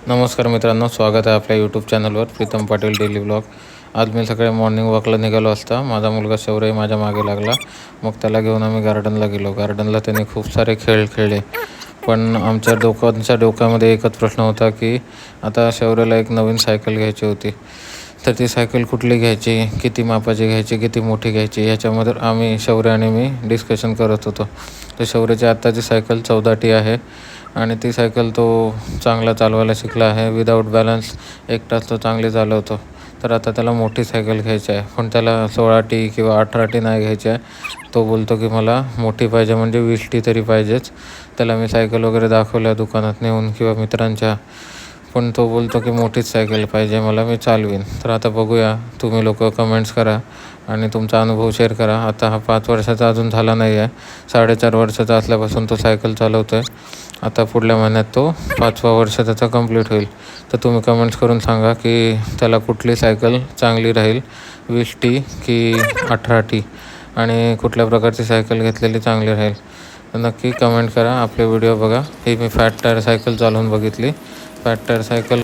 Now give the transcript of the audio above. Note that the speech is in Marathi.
नमस्कार मित्रांनो, स्वागत आहे आपल्या यूट्यूब चॅनलवर प्रीतम पाटील डेली ब्लॉग. आज मी सकाळी मॉर्निंग वॉकला निघालो असता. माझा मुलगा शौर्य माझ्या मागे लागला. मग त्याला घेऊन आम्ही गार्डनला गेलो. गार्डनला त्याने खूप सारे खेळ खेळले. पण आमच्या डोक्यामध्ये एकच प्रश्न होता की आता शौर्याला एक नवीन सायकल घ्यायची होती. तर ती सायकल कुठली घ्यायची, किती मापाची घ्यायची, किती मोठी घ्यायची, ह्याच्यामध्ये शौर्य आणि मी डिस्कशन करत होतो. तर शौर्याची आत्ताची सायकल 14T आहे आणि ती सायकल तो चांगला चालवायला शिकला आहे. विदाऊट बॅलन्स एकटाच तो चांगली चालवतो. तर आता त्याला मोठी सायकल घ्यायची आहे, पण त्याला 16T किंवा 18T नाही घ्यायची आहे. तो बोलतो की मला मोठी पाहिजे, म्हणजे 20T तरी पाहिजेच. त्याला मी सायकल वगैरे दाखवल्या दुकानात नेऊन किंवा मित्रांच्या, पण तो बोलतो की मोठीच सायकल पाहिजे मला, मी चालवीन. तर आता बघूया, तुम्ही लोक कमेंट्स करा आणि तुमचा अनुभव शेअर करा. आता हा 5 वर्षाचा अजून झाला नाही आहे. 4.5 वर्षाचा असल्यापासून तो सायकल चालवतो आहे. आता पुढल्या महिन्यात तो 5वा वर्ष त्याचा कंप्लीट होईल. तर तुम्ही कमेंट्स करून सांगा की त्याला कुठली सायकल चांगली राहील, 20T की 18T, आणि कुठल्या प्रकारची सायकल घेतलेली चांगली राहील. तर नक्की कमेंट करा. आपले व्हिडिओ बघा. ही मी फॅट टायर सायकल चालवून बघितली. Fat tyre cycle